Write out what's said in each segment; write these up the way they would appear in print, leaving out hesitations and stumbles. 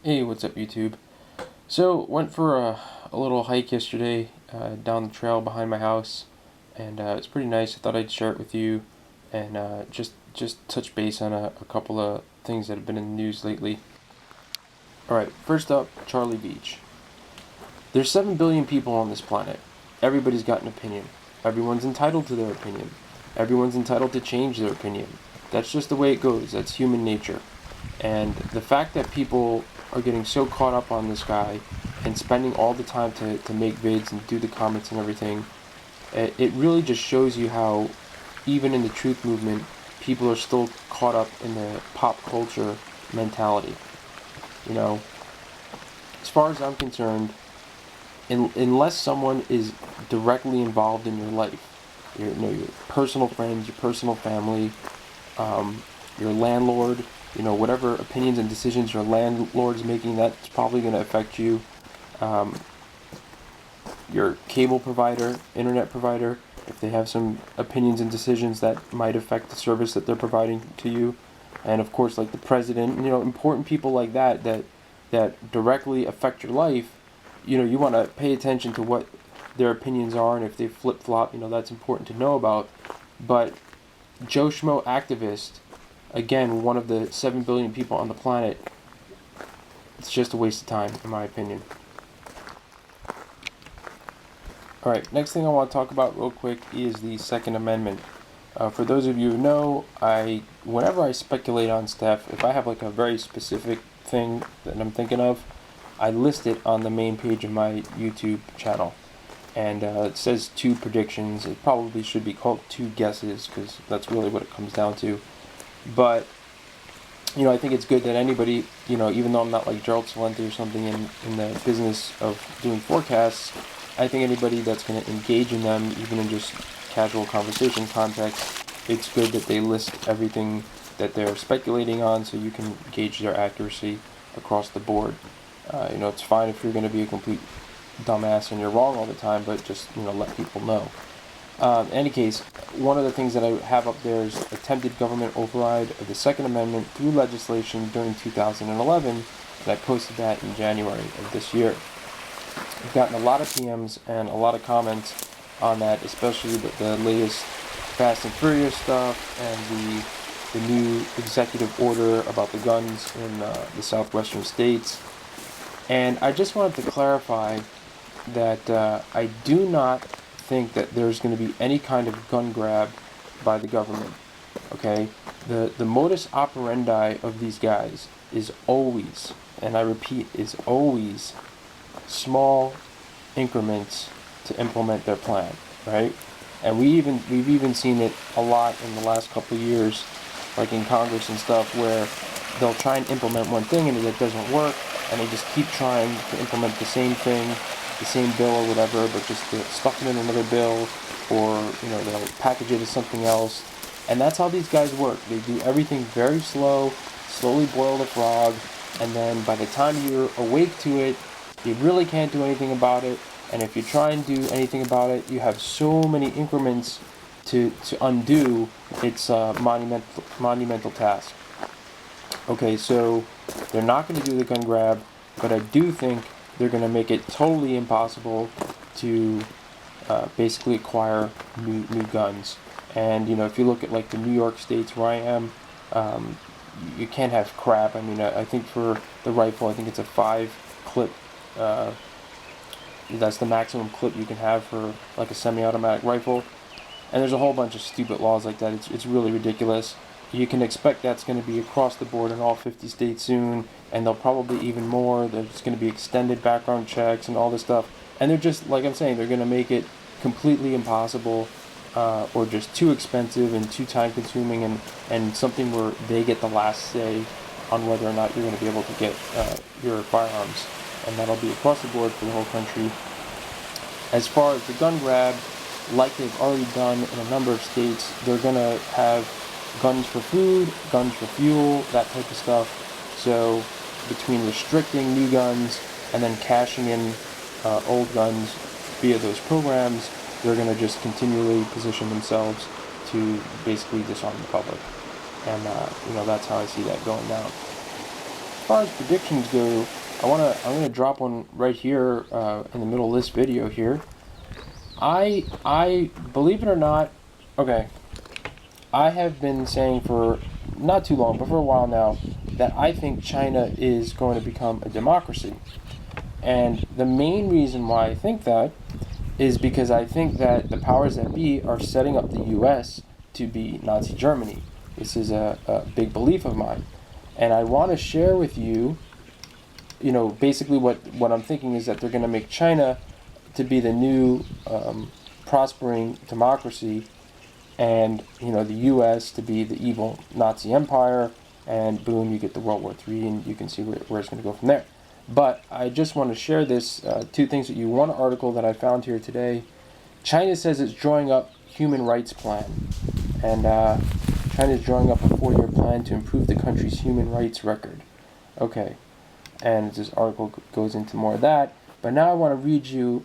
Hey, what's up YouTube? So, went for a little hike yesterday down the trail behind my house, and it's pretty nice. I thought I'd share it with you and just touch base on a couple of things that have been in the news lately. Alright, first up, Charlie Veitch. There's 7 billion people on this planet. Everybody's got an opinion. Everyone's entitled to their opinion. Everyone's entitled to change their opinion. That's just the way it goes. That's human nature. And the fact that people are getting so caught up on this guy and spending all the time to make vids and do the comments and everything, it really just shows you how, even in the truth movement, people are still caught up in the pop culture mentality. You know, as far as I'm concerned, unless someone is directly involved in your life, your personal friends, your personal family, your landlord, whatever opinions and decisions your landlord's making, that's probably going to affect you. Your cable provider, internet provider, if they have some opinions and decisions that might affect the service that they're providing to you. And of course, like the president, important people like that directly affect your life. You want to pay attention to what their opinions are, and if they flip-flop, that's important to know about. But Joe Schmo activist, again, one of the 7 billion people on the planet, it's just a waste of time, in my opinion. Alright, next thing I want to talk about real quick is the Second Amendment. For those of you who know, whenever I speculate on stuff, if I have like a very specific thing that I'm thinking of, I list it on the main page of my YouTube channel. And it says 2 predictions. It probably should be called 2 guesses, because that's really what it comes down to. But, I think it's good that anybody, even though I'm not like Gerald Celente or something in the business of doing forecasts, I think anybody that's going to engage in them, even in just casual conversation context, it's good that they list everything that they're speculating on so you can gauge their accuracy across the board. It's fine if you're going to be a complete dumbass and you're wrong all the time, but just, let people know. In any case, one of the things that I have up there is attempted government override of the Second Amendment through legislation during 2011, and I posted that in January of this year. I've gotten a lot of PMs and a lot of comments on that, especially the latest Fast and Furious stuff and the new executive order about the guns in the southwestern states. And I just wanted to clarify that I do not think that there's going to be any kind of gun grab by the government. Okay? The modus operandi of these guys is always, and I repeat, is always small increments to implement their plan, right? And we've even seen it a lot in the last couple of years, like in Congress and stuff, where they'll try and implement one thing and it doesn't work, and they just keep trying to implement the same thing, the same bill or whatever, but just stuff it in another bill, or they'll package it as something else. And that's how these guys work. They do everything very slowly boil the frog, and then by the time you're awake to it, you really can't do anything about it. And if you try and do anything about it, you have so many increments to undo. It's a monumental task. Okay, so they're not going to do the gun grab, but I do think they're going to make it totally impossible to basically acquire new guns. And if you look at like the New York states where I am, you can't have crap. I mean, I think for the rifle, I think it's a 5-clip. That's the maximum clip you can have for like a semi-automatic rifle. And there's a whole bunch of stupid laws like that. It's really ridiculous. You can expect that's going to be across the board in all 50 states soon, and they'll probably even more. There's going to be extended background checks and all this stuff. And they're just, like I'm saying, they're going to make it completely impossible, or just too expensive and too time-consuming, and something where they get the last say on whether or not you're going to be able to get your firearms. And that'll be across the board for the whole country. As far as the gun grab, like they've already done in a number of states, they're going to have guns for food, guns for fuel, that type of stuff. So between restricting new guns and then cashing in old guns via those programs, they're going to just continually position themselves to basically disarm the public. And that's how I see that going down. As far as predictions go, I'm gonna drop one right here in the middle of this video here. I believe it or not, okay, I have been saying for not too long, but for a while now, that I think China is going to become a democracy. And the main reason why I think that is because I think that the powers that be are setting up the U.S. to be Nazi Germany. This is a big belief of mine. And I want to share with you, basically what I'm thinking is that they're going to make China to be the new prospering democracy, and the U.S. to be the evil Nazi empire, and boom, you get the World War III, and you can see where it's going to go from there. But I just want to share this two things with you. One article that I found here today: China says it's drawing up human rights plan, and China is drawing up a 4-year plan to improve the country's human rights record. Okay, and this article goes into more of that. But now I want to read you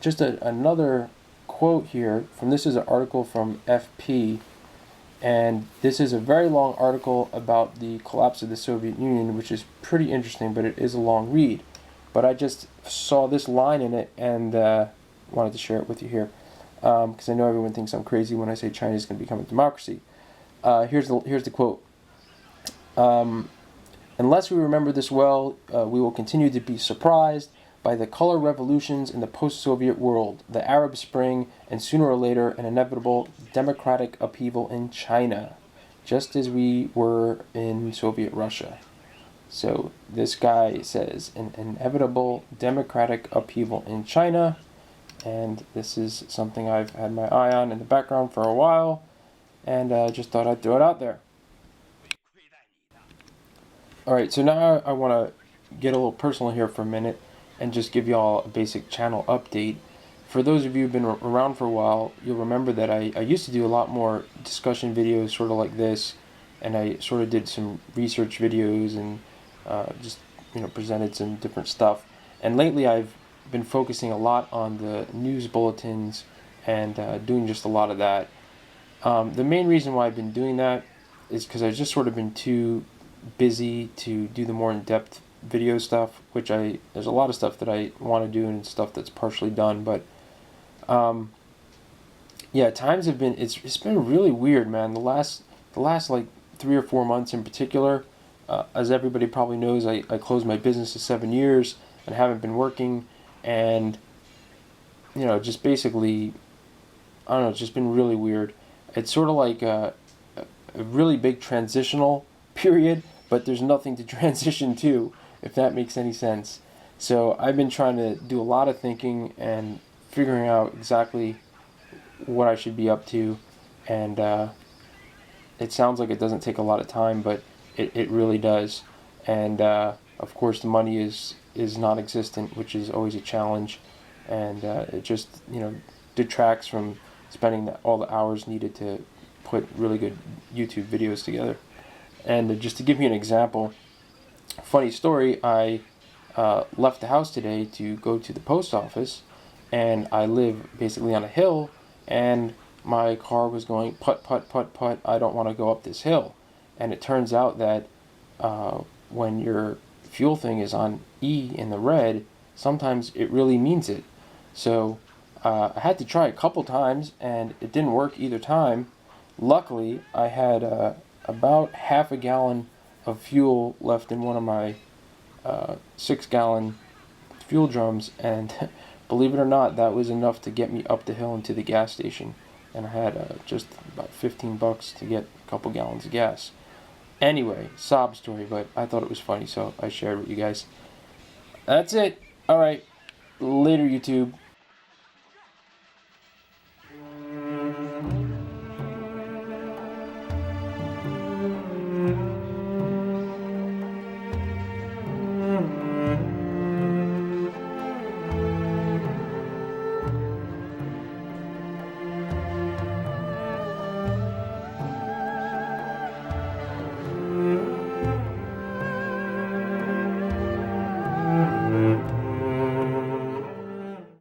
just another quote here from, this is an article from FP, and this is a very long article about the collapse of the Soviet Union, which is pretty interesting, but it is a long read. But I just saw this line in it and wanted to share it with you here, because I know everyone thinks I'm crazy when I say China is going to become a democracy. Here's the quote. Unless we remember this well, we will continue to be surprised by the color revolutions in the post-Soviet world, the Arab Spring, and sooner or later an inevitable democratic upheaval in China, just as we were in Soviet Russia. So this guy says an inevitable democratic upheaval in China, and this is something I've had my eye on in the background for a while, and just thought I'd throw it out there. Alright, so now I want to get a little personal here for a minute and just give y'all a basic channel update. For those of you who've been around for a while, you'll remember that I used to do a lot more discussion videos sort of like this, and I sort of did some research videos and just presented some different stuff. And lately I've been focusing a lot on the news bulletins and doing just a lot of that. The main reason why I've been doing that is because I've just sort of been too busy to do the more in-depth video stuff, which there's a lot of stuff that I want to do and stuff that's partially done, but yeah, times have been, it's been really weird, man. The last like 3 or 4 months in particular, as everybody probably knows, I closed my business for 7 years and haven't been working, and just basically, I don't know, it's just been really weird. It's sort of like a really big transitional period, but there's nothing to transition to, if that makes any sense. So I've been trying to do a lot of thinking and figuring out exactly what I should be up to, and it sounds like it doesn't take a lot of time, but it really does. And of course the money is non-existent, which is always a challenge, and it just detracts from spending all the hours needed to put really good YouTube videos together. And just to give you an example, funny story, I left the house today to go to the post office, and I live basically on a hill, and my car was going putt, putt, putt, putt, I don't want to go up this hill. And it turns out that when your fuel thing is on E in the red, sometimes it really means it. So I had to try a couple times, and it didn't work either time. Luckily, I had about half a gallon of fuel left in one of my 6-gallon fuel drums, and believe it or not, that was enough to get me up the hill and to the gas station. And I had just about $15 to get a couple gallons of gas. Anyway, sob story, but I thought it was funny, so I shared with you guys. That's it. Alright, later YouTube.